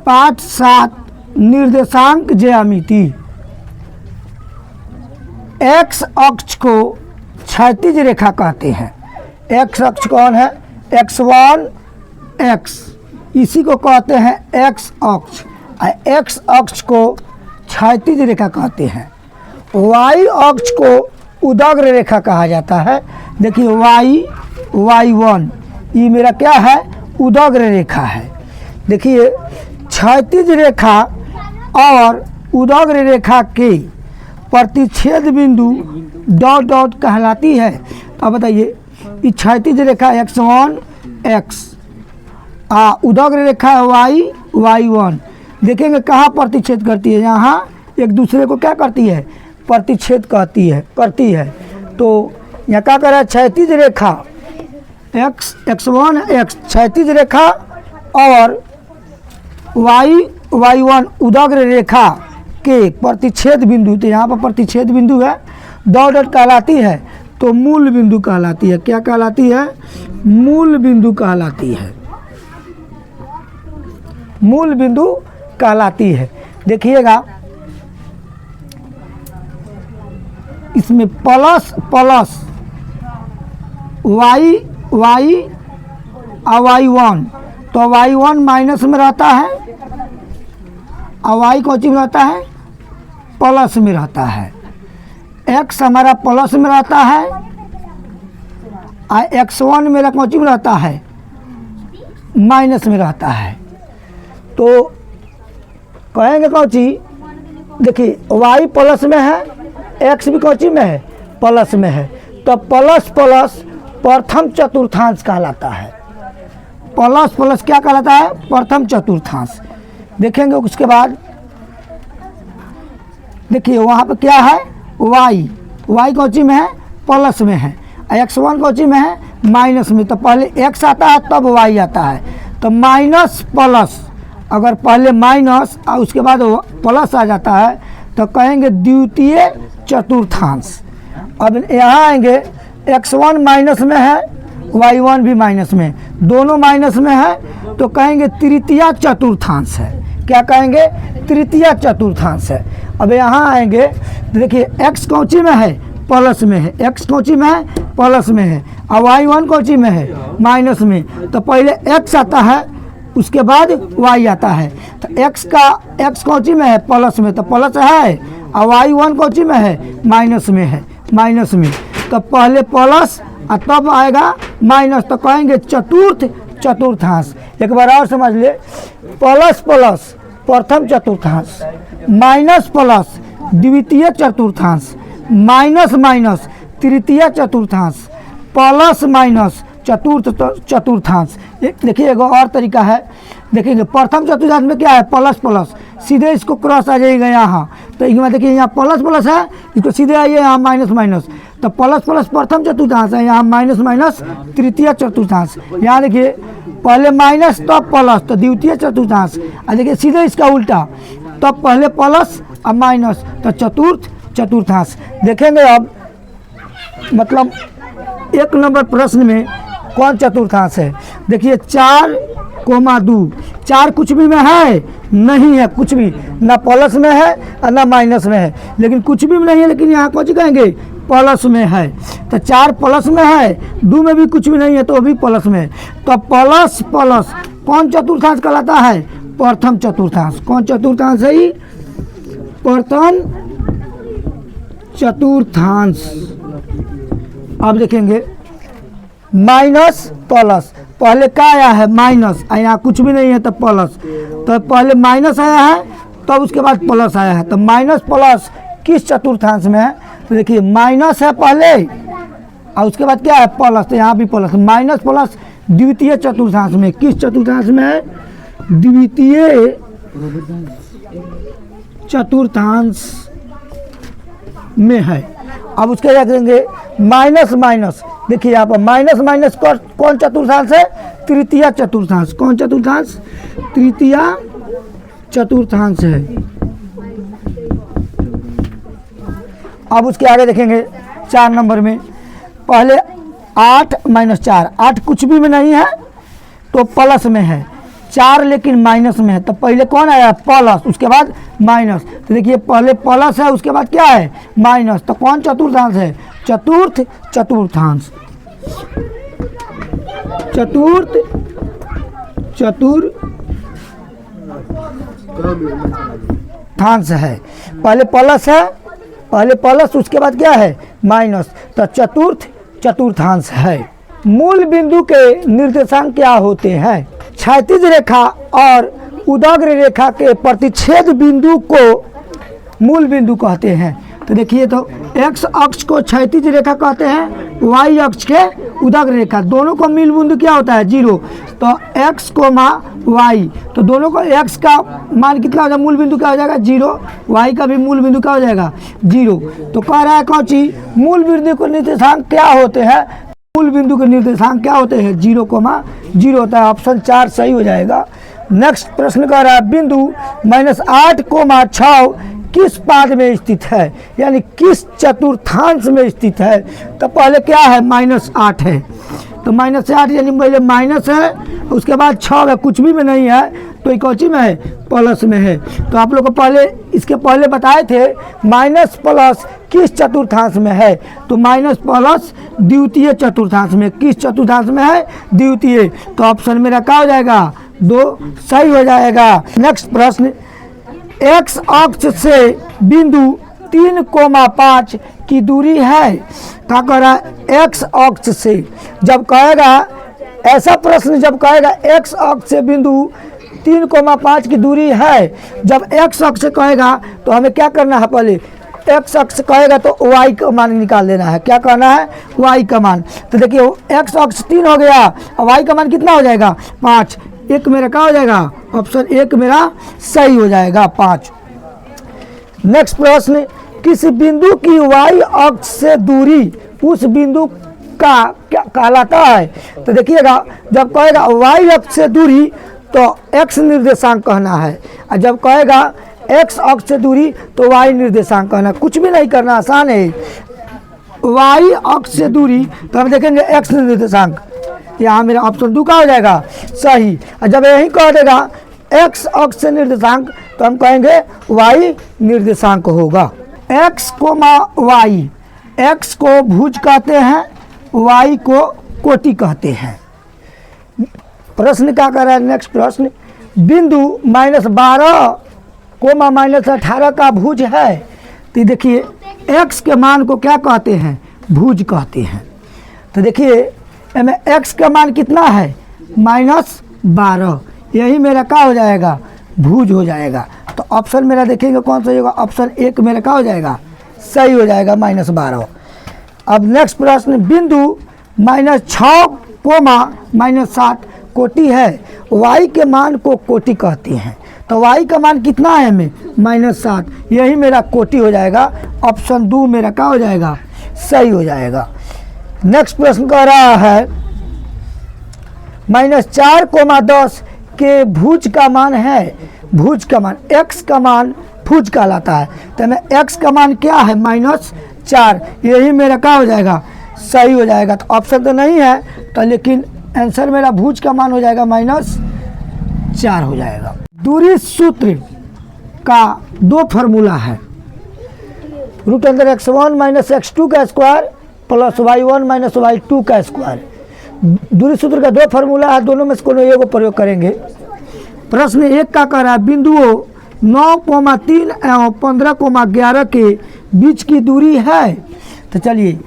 पाठ 7 निर्देशांक ज्यामिति। एक्स अक्ष को क्षैतिज रेखा कहते हैं। एक्स अक्ष कौन है? x1 x, इसी को कहते हैं एक्स अक्ष। एक्स अक्ष को क्षैतिज रेखा कहते हैं। वाई अक्ष को उदग्र रेखा कहा जाता है। देखिए y1 ये मेरा क्या है? उदग्र रेखा है। देखिए क्षैतिज रेखा और उदग्र रेखा के प्रतिच्छेद बिंदु डॉट डॉट कहलाती है। अब बताइए, ये क्षैतिज रेखा x1 x, उदग्र रेखा y1, देखेंगे कहाँ प्रतिच्छेद करती है? यहाँ एक दूसरे को क्या करती है? प्रतिच्छेद करती है। तो यहाँ क्या कर रहा है? क्षैतिज रेखा x1 x क्षैतिज रेखा और y1 उदग्र रेखा के प्रतिच्छेद बिंदु, तो यहाँ पर प्रतिच्छेद बिंदु है, डॉट डॉट कहलाती है तो मूल बिंदु कहलाती है। क्या कहलाती है? मूल बिंदु कहलाती है। मूल बिंदु कहलाती है। देखिएगा इसमें प्लस प्लस y और y1, तो y1 माइनस में रहता है और y कौन में रहता है? प्लस में रहता है। x हमारा प्लस में रहता है और x1 मेरा कौन में रहता है? माइनस में रहता है। तो कहेंगे कौन? देखिए y प्लस में है, x भी कौन में है? प्लस में है। तो प्लस प्लस प्रथम चतुर्थांश कहलाता है। प्लस प्लस क्या कहलाता है? प्रथम चतुर्थांश। देखेंगे उसके बाद देखिए वहाँ पे क्या है? y कौन में है? प्लस में है। x1 कौन में है? माइनस में। तो पहले x आता है तब y आता है। तो माइनस प्लस, अगर पहले माइनस और उसके बाद प्लस आ जाता है तो कहेंगे द्वितीय चतुर्थांश। अब यहाँ आएंगे, x1 माइनस में है, y1 भी माइनस में, दोनों माइनस में है, तो कहेंगे तृतीय चतुर्थांश है। क्या कहेंगे? तृतीय चतुर्थांश है। अब यहाँ आएंगे, देखिए x कौची में है? प्लस में है। x कौची में है? प्लस में है। और y1 कौची में है? माइनस में। तो पहले x आता है उसके बाद y आता है। तो x कौची में है? प्लस में, तो प्लस है, और y1 कौची में है? माइनस में है, माइनस में। तो पहले प्लस और तब आएगा माइनस, तो कहेंगे चतुर्थ चतुर्थांश। एक बार और समझ ले, प्लस प्लस प्रथम चतुर्थांश, माइनस प्लस द्वितीय चतुर्थांश, माइनस माइनस तृतीय चतुर्थांश, प्लस माइनस चतुर्थ चतुर्थांश। देखिए एक और तरीका है, देखेंगे प्रथम चतुर्थांश में क्या है? प्लस प्लस, सीधे इसको क्रॉस आ जाएगा यहाँ। तो इसमें देखिए यहाँ प्लस प्लस है, इसको सीधे आइए यहाँ माइनस माइनस, तो प्लस प्लस प्रथम चतुर्थांश है, यहाँ माइनस माइनस तृतीय चतुर्थांश। यहाँ देखिए पहले माइनस तब प्लस, तो द्वितीय चतुर्थांश। और देखिए सीधे इसका उल्टा, तब पहले प्लस और माइनस, तो चतुर्थ चतुर्थांश। देखेंगे अब मतलब 1 नंबर प्रश्न में कौन चतुर्थांश है? देखिए 4,2, 4 कुछ भी में है? नहीं है, कुछ भी ना प्लस में है और ना माइनस में है, लेकिन कुछ भी नहीं है, लेकिन यहाँ कौन कहेंगे? प्लस में है। तो 4 प्लस में है, 2 में भी कुछ भी नहीं है तो वो भी प्लस में है। तो प्लस प्लस कौन चतुर्थांश कहलाता है? प्रथम चतुर्थांश। कौन चतुर्थांश है? प्रथम चतुर्थांश। अब देखेंगे माइनस प्लस, पहले क्या आया है? माइनस, यहाँ कुछ भी नहीं है तो प्लस, तो पहले माइनस आया है तब उसके बाद प्लस आया है। तो माइनस प्लस किस चतुर्थांश में है? तो देखिए माइनस है पहले और उसके बाद क्या है? प्लस, तो यहाँ भी प्लस। माइनस प्लस द्वितीय चतुर्थांश में, किस चतुर्थांश में है? द्वितीय चतुर्थांश में है। अब उसके क्या करेंगे? माइनस माइनस, देखिए यहाँ पर माइनस माइनस कौन चतुर्थांश है? तृतीय चतुर्थांश। कौन चतुर्थांश? तृतीय चतुर्थांश है। अब उसके आगे देखेंगे 4 नंबर में, पहले 8 - 4, 8 कुछ भी में नहीं है तो प्लस में है, 4 लेकिन माइनस में है, तो पहले कौन आया प्लस, उसके बाद माइनस। तो देखिए पहले प्लस है, उसके बाद क्या है माइनस, तो कौन चतुर्थांश है, चतुर्थांश, चतुर्थांश है। पहले प्लस उसके बाद क्या है माइनस, तो चतुर्थांश है। मूल बिंदु के निर्देशांक क्या होते हैं, क्षैतिज रेखा और उदग्र रेखा के प्रतिच्छेद बिंदु को मूल बिंदु कहते हैं। तो देखिए, तो x अक्ष को क्षैतिज रेखा कहते हैं, y अक्ष के उदग्र रेखा, दोनों को मूल बिंदु क्या होता है 0। तो x कोमा y, तो दोनों को x का मान कितना हो जाएगा, मूल बिंदु क्या हो जाएगा 0, y का भी मूल बिंदु क्या हो जाएगा 0। तो कह रहा है कौन चीज, मूल बिंदु के निर्देशांक क्या होते हैं, मूल बिंदु के निर्देशांक क्या होते हैं 0,0 होता है। ऑप्शन 4 सही हो जाएगा। नेक्स्ट प्रश्न कह रहा है बिंदु -8,6 किस पाद में स्थित है, यानी किस चतुर्थांश में स्थित है। तो पहले क्या है -8 है, तो -8 यानी पहले माइनस है, उसके बाद 6 है, कुछ भी में नहीं है, तो कौची में है प्लस में है। तो आप लोग को पहले इसके पहले बताए थे माइनस प्लस किस चतुर्थांश में है, तो माइनस प्लस द्वितीय चतुर्थांश में, किस चतुर्थांश में है द्वितीय। तो ऑप्शन मेरा क्या हो जाएगा 2 सही हो जाएगा। नेक्स्ट प्रश्न, x अक्ष से बिंदु 3,5 की दूरी है, क्या कह रहा है x अक्ष से। जब कहेगा ऐसा प्रश्न, जब कहेगा x अक्ष से बिंदु 3,5 की दूरी है, जब x अक्ष से कहेगा तो हमें क्या करना है, पहले x अक्ष कहेगा तो y का मान निकाल लेना है, क्या करना है y का मान। तो देखिए x अक्ष 3 हो गया और y का मान कितना हो जाएगा 5, एक मेरा क्या हो जाएगा, ऑप्शन 1 मेरा सही हो जाएगा 5। नेक्स्ट प्रश्न, किस बिंदु की y अक्ष से दूरी उस बिंदु का क्या कहलाता है। तो देखिएगा जब कहेगा y अक्ष से दूरी तो x निर्देशांक कहना है, और जब कहेगा x अक्ष से दूरी तो y निर्देशांक कहना, कुछ भी नहीं करना, आसान है। y अक्ष से दूरी तो हम देखेंगे x निर्देशांक, यहाँ मेरा ऑप्शन 2 का हो जाएगा सही। और जब यही कह देगा x अक्ष से निर्देशांक तो हम कहेंगे y निर्देशांक होगा। x कोमा y, x को भुज कहते हैं, y को कोटि कहते हैं। प्रश्न क्या कर रहा है, नेक्स्ट प्रश्न, बिंदु -12 कोमा -18 का भुज है। तो देखिए x के मान को क्या कहते हैं, भुज कहते हैं। तो देखिए इसमें x का मान कितना है -12, यही मेरा क्या हो जाएगा भुज हो जाएगा। तो ऑप्शन मेरा देखेंगे कौन सा होगा, ऑप्शन 1 मेरा क्या हो जाएगा सही हो जाएगा -12। अब नेक्स्ट प्रश्न, बिंदु -6 कोमा -7 कोटि है, y के मान को कोटि कहते हैं। तो y का मान कितना है हमें -7, यही मेरा कोटि हो जाएगा, ऑप्शन 2 मेरा क्या हो जाएगा सही हो जाएगा। नेक्स्ट प्रश्न कह रहा है -4,10 के भुज का मान है, भुज का मान x का मान भुज कहलाता है। तो मैं x का मान क्या है -4, यही मेरा क्या हो जाएगा सही हो जाएगा। तो ऑप्शन तो नहीं है, तो लेकिन आंसर मेरा भुज का मान हो जाएगा -4 हो जाएगा। दूरी सूत्र का 2 फार्मूला है, √x1 - x2 का स्क्वायर प्लस y1 - y2 का स्क्वायर। दूरी सूत्र का 2 फार्मूला है, दोनों में से कोनो एक प्रयोग करेंगे। प्रश्न 1 का कह रहा है बिंदुओं 9,3 एवं 15,11 के बीच की दूरी है। तो चलिए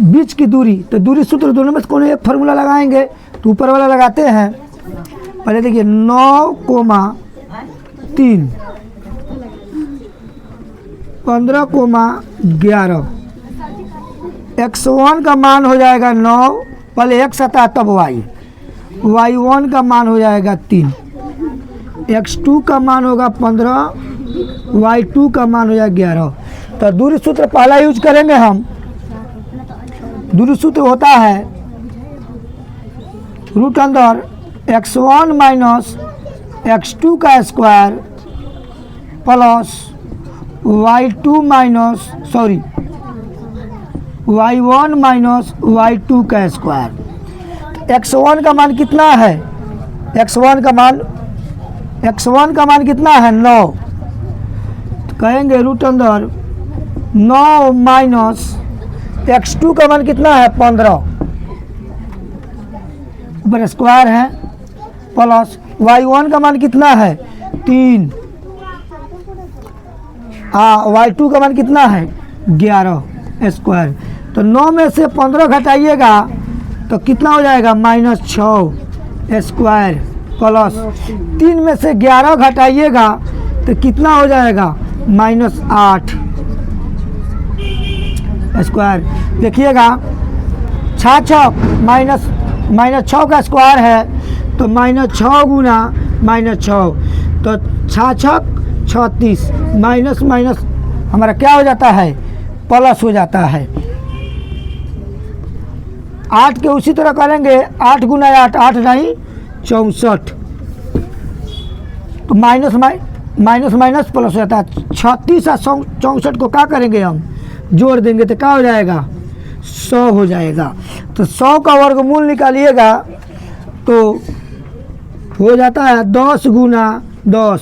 बीच की दूरी, तो दूरी सूत्र दोनों में से कोनो एक फार्मूला लगाएंगे। तो ऊपर वाला लगाते हैं, पहले देखिए 9,3 15,11, x1 का मान हो जाएगा 9, पहले x आता है तब y1 का मान हो जाएगा 3, x2 का मान होगा 15, y2 का मान हो जाएगा 11। तो दूरी सूत्र पहला यूज करेंगे हम। दूरी सूत्र होता है √x1 - x2 का स्क्वायर प्लस y1 - y2 का स्क्वायर। x1 का मान कितना है, x1 का मान x1 का मान कितना है 9, तो कहेंगे रूट अंदर 9 माइनस x2 का मान कितना है 15, ऊपर स्क्वायर है, प्लस y1 का मान कितना है 3, y2 का मान कितना है 11 स्क्वायर। तो 9 में से 15 घटाइएगा तो कितना हो जाएगा -6 स्क्वायर, प्लस 3 में से 11 घटाइएगा तो कितना हो जाएगा -8 स्क्वायर। देखिएगा 6 का स्क्वायर है तो -6 गुना -6 तो 6 36, माइनस माइनस हमारा क्या हो जाता है प्लस हो जाता है। 8 के उसी तरह करेंगे, 8 गुना 8, 8 नहीं 64, तो माइनस माइनस प्लस हो जाता है। 36 और 64 को क्या करेंगे हम जोड़ देंगे तो क्या हो जाएगा 100 हो जाएगा। तो 100 का वर्गमूल निकालिएगा तो हो जाता है 10 गुना 10,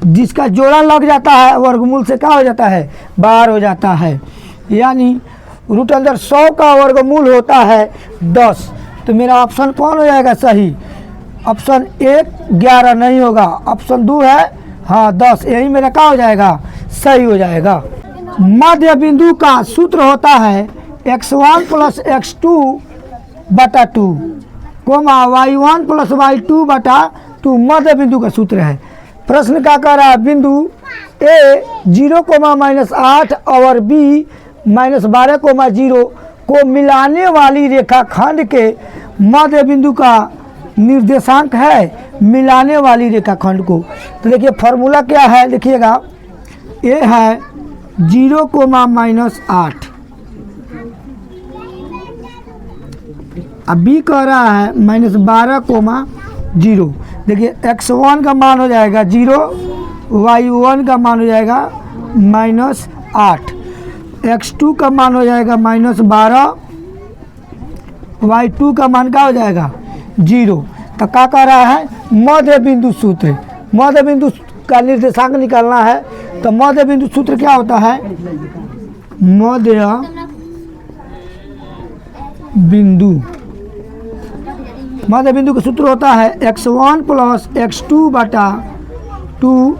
जिसका जोड़ा लग जाता है वर्गमूल से क्या हो जाता है बाहर हो जाता है, यानी रूट अंदर 100 का वर्गमूल होता है 10। तो मेरा ऑप्शन कौन हो जाएगा सही, ऑप्शन 1 11 नहीं होगा, ऑप्शन 2 है हाँ 10, यही मेरा क्या हो जाएगा सही हो जाएगा। मध्य बिंदु का सूत्र होता है x1 प्लस x2 बटा 2 कोमा y1 प्लस y2 बटा 2 मध्य बिंदु का सूत्र है। प्रश्न क्या कह रहा है, बिंदु ए 0,-8 और बी -12,0 को मिलाने वाली रेखाखंड के मध्य बिंदु का निर्देशांक है मिलाने वाली रेखाखंड को। तो देखिए फॉर्मूला क्या है, देखिएगा ए है 0,-8, अब बी कह रहा है -12,0। देखिए x1 का मान हो जाएगा 0, y1 का मान हो जाएगा -8, x2 का मान हो जाएगा -12, y2 का मान क्या हो जाएगा 0। तो क्या कह रहा है मध्य बिंदु सूत्र, मध्य बिंदु का निर्देशांक निकालना है। तो मध्य बिंदु सूत्र क्या होता है, मध्य बिंदु का सूत्र होता है x1 प्लस x2 बटा 2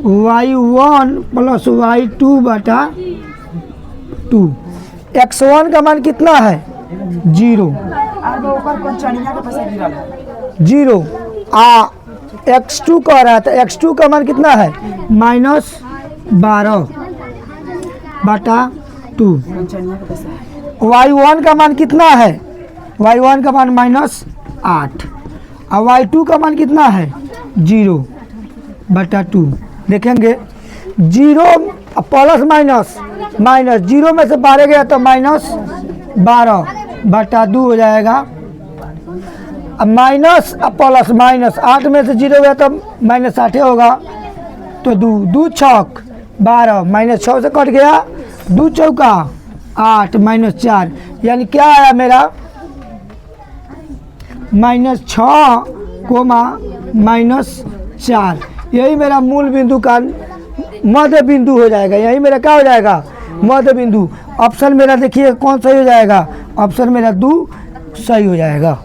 y1 प्लस y2 बटा 2। x1 का मान कितना है 0, x2 कह रहा था, x2 का मान कितना है -12 बटा 2। y1 का मान कितना है, y1 का मान -8 और y2 का मान कितना है 0 बटा 2। देखेंगे 0 प्लस माइनस 0 में से 12 गया तो -12 बटा 2 हो जाएगा। अब माइनस प्लस माइनस 8 में से 0 गया तो -8 होगा, तो 2 छक 12 -6 से कट गया, 2 चौका 8 -4, यानी क्या आया मेरा -6, -4। यही मेरा मूल बिंदु का मध्य बिंदु हो जाएगा, यही मेरा क्या हो जाएगा मध्य बिंदु। ऑप्शन मेरा देखिए कौन सही हो जाएगा, ऑप्शन मेरा 2 सही हो जाएगा।